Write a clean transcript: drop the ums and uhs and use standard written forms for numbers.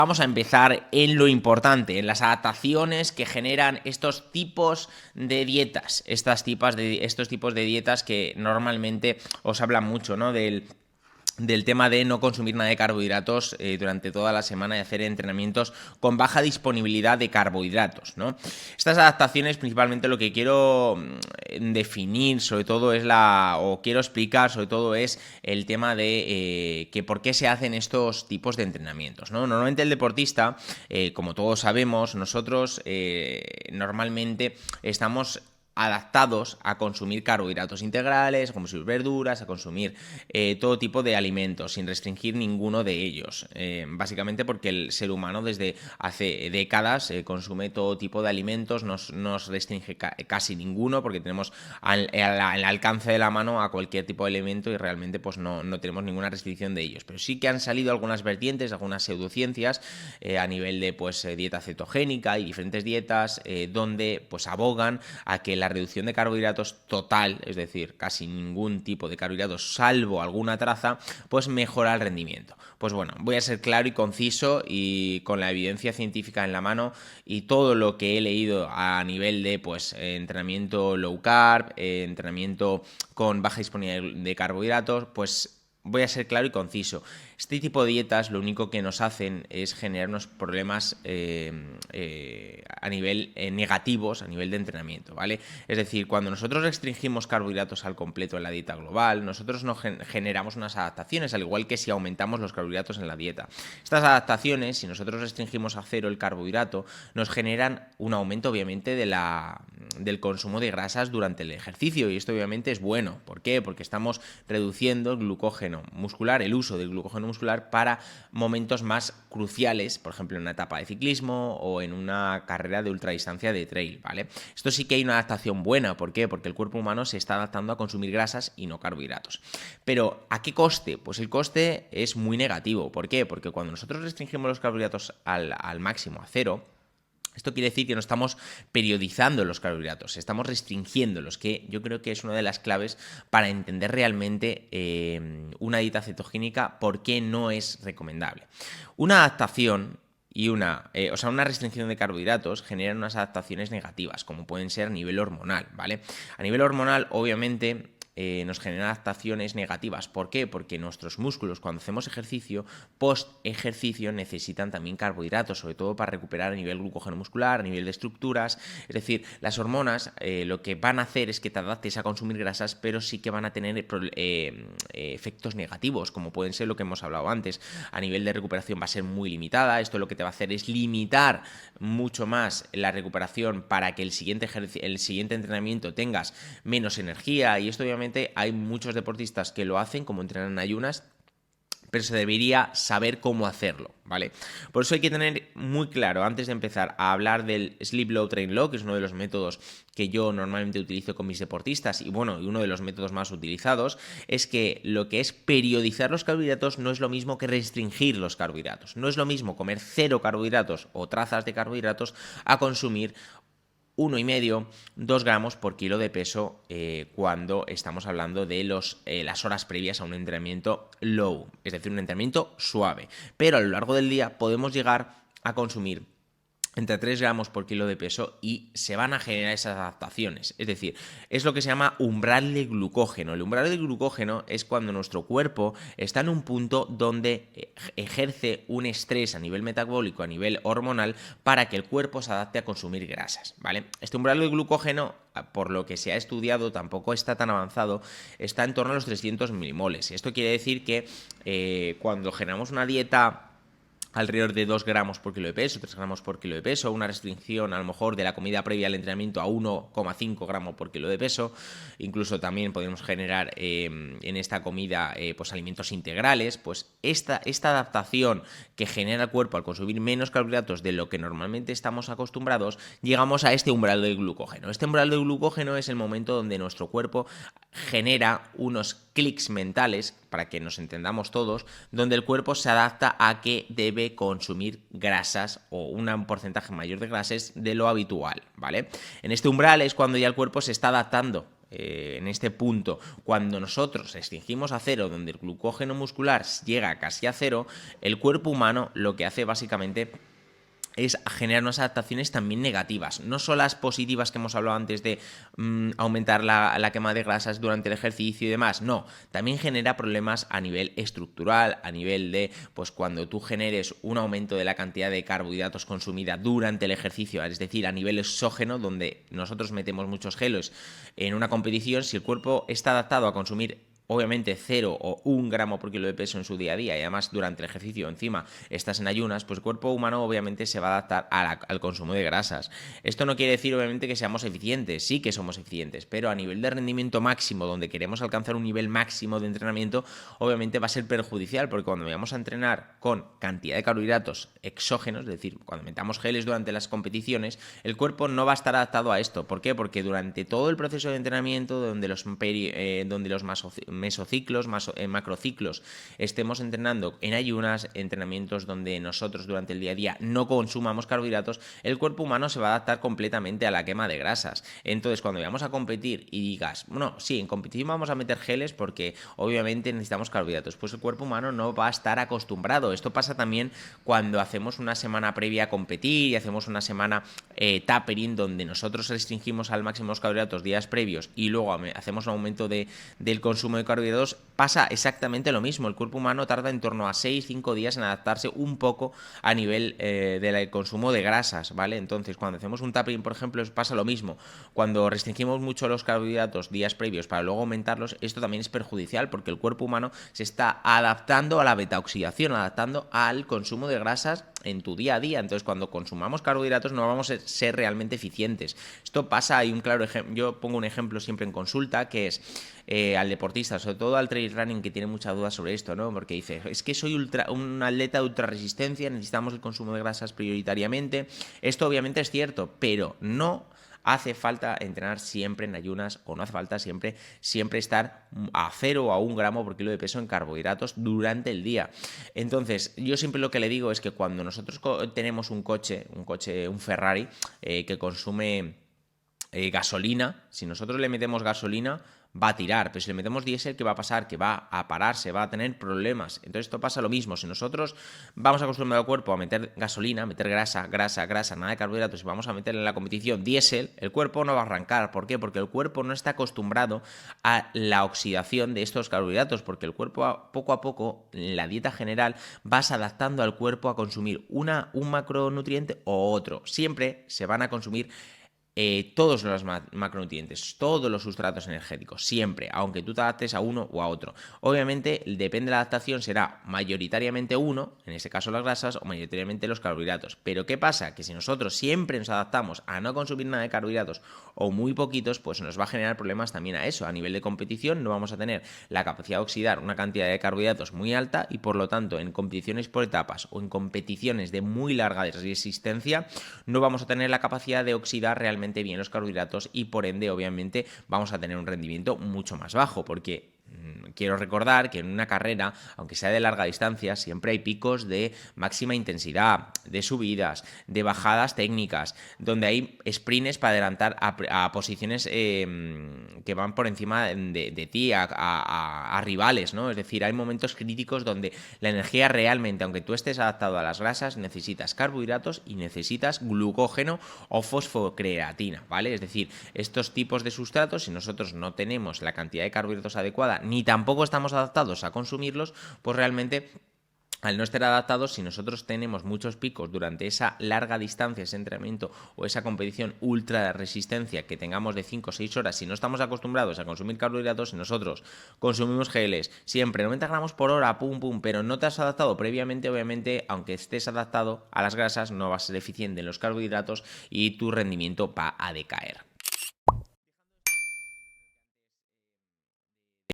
Vamos a empezar en lo importante, en las adaptaciones que generan estos tipos de dietas, estos tipos de dietas que normalmente os hablan mucho, ¿no? Del tema de no consumir nada de carbohidratos durante toda la semana y hacer entrenamientos con baja disponibilidad de carbohidratos, ¿no? Estas adaptaciones, principalmente lo que quiero definir sobre todo quiero explicar sobre todo es el tema de que por qué se hacen estos tipos de entrenamientos, ¿no? Normalmente el deportista, como todos sabemos, nosotros normalmente estamos adaptados a consumir carbohidratos integrales, a consumir verduras, a consumir todo tipo de alimentos, sin restringir ninguno de ellos. Básicamente porque el ser humano desde hace décadas consume todo tipo de alimentos, no nos restringe casi ninguno, porque tenemos al alcance de la mano a cualquier tipo de alimento y realmente pues no tenemos ninguna restricción de ellos. Pero sí que han salido algunas vertientes, algunas pseudociencias a nivel de dieta cetogénica y diferentes dietas donde pues abogan a que la reducción de carbohidratos total, es decir, casi ningún tipo de carbohidratos salvo alguna traza, pues mejora el rendimiento. Pues bueno, voy a ser claro y conciso y con la evidencia científica en la mano y todo lo que he leído a nivel de entrenamiento low carb, entrenamiento con baja disponibilidad de carbohidratos, pues voy a ser claro y conciso. Este tipo de dietas lo único que nos hacen es generarnos problemas a nivel negativos, a nivel de entrenamiento, ¿vale? Es decir, cuando nosotros restringimos carbohidratos al completo en la dieta global, nosotros no generamos unas adaptaciones, al igual que si aumentamos los carbohidratos en la dieta. Estas adaptaciones, si nosotros restringimos a cero el carbohidrato, nos generan un aumento, obviamente, del consumo de grasas durante el ejercicio, y esto obviamente es bueno. ¿Por qué? Porque estamos reduciendo el glucógeno muscular, el uso del glucógeno muscular para momentos más cruciales, por ejemplo en una etapa de ciclismo o en una carrera de ultradistancia de trail, ¿vale? Esto sí que hay una adaptación buena. ¿Por qué? Porque el cuerpo humano se está adaptando a consumir grasas y no carbohidratos. Pero ¿a qué coste? Pues el coste es muy negativo. ¿Por qué? Porque cuando nosotros restringimos los carbohidratos al máximo, a cero, esto quiere decir que no estamos periodizando los carbohidratos, estamos restringiéndolos, que yo creo que es una de las claves para entender realmente una dieta cetogénica, por qué no es recomendable. Una adaptación y una restricción de carbohidratos generan unas adaptaciones negativas, como pueden ser a nivel hormonal, ¿vale? A nivel hormonal, obviamente, nos generan adaptaciones negativas. ¿Por qué? Porque nuestros músculos, cuando hacemos ejercicio, post-ejercicio necesitan también carbohidratos, sobre todo para recuperar a nivel glucógeno muscular, a nivel de estructuras. Es decir, las hormonas lo que van a hacer es que te adaptes a consumir grasas, pero sí que van a tener efectos negativos, como pueden ser lo que hemos hablado antes. A nivel de recuperación va a ser muy limitada. Esto lo que te va a hacer es limitar mucho más la recuperación para que el siguiente entrenamiento tengas menos energía, y esto obviamente hay muchos deportistas que lo hacen, como entrenan en ayunas, pero se debería saber cómo hacerlo, ¿vale? Por eso hay que tener muy claro, antes de empezar a hablar del Sleep Low Train Low, que es uno de los métodos que yo normalmente utilizo con mis deportistas, y uno de los métodos más utilizados, es que lo que es periodizar los carbohidratos no es lo mismo que restringir los carbohidratos. No es lo mismo comer 0 carbohidratos o trazas de carbohidratos a consumir 1,5, 2 gramos por kilo de peso cuando estamos hablando de las horas previas a un entrenamiento low, es decir, un entrenamiento suave. Pero a lo largo del día podemos llegar a consumir entre 3 gramos por kilo de peso y se van a generar esas adaptaciones. Es decir, es lo que se llama umbral de glucógeno. El umbral de glucógeno es cuando nuestro cuerpo está en un punto donde ejerce un estrés a nivel metabólico, a nivel hormonal, para que el cuerpo se adapte a consumir grasas, ¿vale? Este umbral de glucógeno, por lo que se ha estudiado, tampoco está tan avanzado, está en torno a los 300 milimoles. Esto quiere decir que cuando generamos una dieta alrededor de 2 gramos por kilo de peso, 3 gramos por kilo de peso, una restricción a lo mejor de la comida previa al entrenamiento a 1,5 gramos por kilo de peso, incluso también podemos generar en esta comida pues alimentos integrales. Pues esta adaptación que genera el cuerpo al consumir menos carbohidratos de lo que normalmente estamos acostumbrados, llegamos a este umbral del glucógeno. Este umbral del glucógeno es el momento donde nuestro cuerpo genera unos clics mentales, para que nos entendamos todos, donde el cuerpo se adapta a que debe consumir grasas o un porcentaje mayor de grasas de lo habitual, ¿vale? En este umbral es cuando ya el cuerpo se está adaptando en este punto, cuando nosotros restringimos a cero, donde el glucógeno muscular llega casi a cero, el cuerpo humano lo que hace básicamente es generar unas adaptaciones también negativas, no solo las positivas que hemos hablado antes de aumentar la quema de grasas durante el ejercicio y demás, no, también genera problemas a nivel estructural, a nivel de, pues cuando tú generes un aumento de la cantidad de carbohidratos consumida durante el ejercicio, es decir, a nivel exógeno, donde nosotros metemos muchos gelos en una competición, si el cuerpo está adaptado a consumir obviamente 0 o 1 gramo por kilo de peso en su día a día y además durante el ejercicio encima estás en ayunas, pues el cuerpo humano obviamente se va a adaptar al consumo de grasas. Esto no quiere decir obviamente que seamos eficientes, sí que somos eficientes, pero a nivel de rendimiento máximo, donde queremos alcanzar un nivel máximo de entrenamiento, obviamente va a ser perjudicial, porque cuando vayamos a entrenar con cantidad de carbohidratos exógenos, es decir, cuando metamos geles durante las competiciones, el cuerpo no va a estar adaptado a esto. ¿Por qué? Porque durante todo el proceso de entrenamiento, donde los mesociclos, macrociclos, estemos entrenando en ayunas, entrenamientos donde nosotros durante el día a día no consumamos carbohidratos, el cuerpo humano se va a adaptar completamente a la quema de grasas. Entonces, cuando vayamos a competir y digas, bueno, sí, en competición vamos a meter geles porque obviamente necesitamos carbohidratos, pues el cuerpo humano no va a estar acostumbrado. Esto pasa también cuando hacemos una semana previa a competir y hacemos una semana tapering, donde nosotros restringimos al máximo los carbohidratos días previos y luego hacemos un aumento del consumo de carbohidratos, pasa exactamente lo mismo. El cuerpo humano tarda en torno a 6-5 días en adaptarse un poco a nivel del consumo de grasas, ¿vale? Entonces, cuando hacemos un tapering, por ejemplo, pasa lo mismo. Cuando restringimos mucho los carbohidratos días previos para luego aumentarlos, esto también es perjudicial, porque el cuerpo humano se está adaptando a la beta-oxidación, adaptando al consumo de grasas en tu día a día. Entonces, cuando consumamos carbohidratos no vamos a ser realmente eficientes. Esto pasa, hay un claro ejemplo, yo pongo un ejemplo siempre en consulta, que es al deportista, sobre todo al trail running, que tiene muchas dudas sobre esto, ¿no? Porque dice, es que soy un atleta de ultra resistencia, necesitamos el consumo de grasas prioritariamente. Esto obviamente es cierto, pero no hace falta entrenar siempre en ayunas, o no hace falta siempre estar a 0 o a 1 gramo por kilo de peso en carbohidratos durante el día. Entonces, yo siempre lo que le digo es que cuando nosotros tenemos un Ferrari que consume gasolina, si nosotros le metemos gasolina, va a tirar, pero si le metemos diésel, ¿qué va a pasar? Que va a pararse, va a tener problemas. Entonces esto pasa lo mismo. Si nosotros vamos a acostumbrar al cuerpo a meter gasolina, a meter grasa, nada de carbohidratos, y vamos a meter en la competición diésel, el cuerpo no va a arrancar. ¿Por qué? Porque el cuerpo no está acostumbrado a la oxidación de estos carbohidratos, porque el cuerpo poco a poco, en la dieta general, vas adaptando al cuerpo a consumir un macronutriente o otro. Siempre se van a consumir todos los macronutrientes, todos los sustratos energéticos, siempre, aunque tú te adaptes a uno o a otro. Obviamente, depende de la adaptación, será mayoritariamente uno, en este caso las grasas, o mayoritariamente los carbohidratos. Pero ¿qué pasa? Que si nosotros siempre nos adaptamos a no consumir nada de carbohidratos o muy poquitos, pues nos va a generar problemas también a eso. A nivel de competición no vamos a tener la capacidad de oxidar una cantidad de carbohidratos muy alta, y por lo tanto en competiciones por etapas o en competiciones de muy larga resistencia no vamos a tener la capacidad de oxidar realmente bien los carbohidratos, y por ende obviamente vamos a tener un rendimiento mucho más bajo, porque quiero recordar que en una carrera, aunque sea de larga distancia, siempre hay picos de máxima intensidad, de subidas, de bajadas técnicas, donde hay sprints para adelantar a posiciones que van por encima de ti, a rivales, ¿no? Es decir, hay momentos críticos donde la energía realmente, aunque tú estés adaptado a las grasas, necesitas carbohidratos y necesitas glucógeno o fosfocreatina, ¿vale? Es decir, estos tipos de sustratos, si nosotros no tenemos la cantidad de carbohidratos adecuada, ni tampoco estamos adaptados a consumirlos, pues realmente, al no estar adaptados, si nosotros tenemos muchos picos durante esa larga distancia, ese entrenamiento o esa competición ultra de resistencia que tengamos de 5 o 6 horas, si no estamos acostumbrados a consumir carbohidratos, si nosotros consumimos geles siempre 90 gramos por hora, pero no te has adaptado previamente, obviamente, aunque estés adaptado a las grasas, no vas a ser eficiente en los carbohidratos y tu rendimiento va a decaer.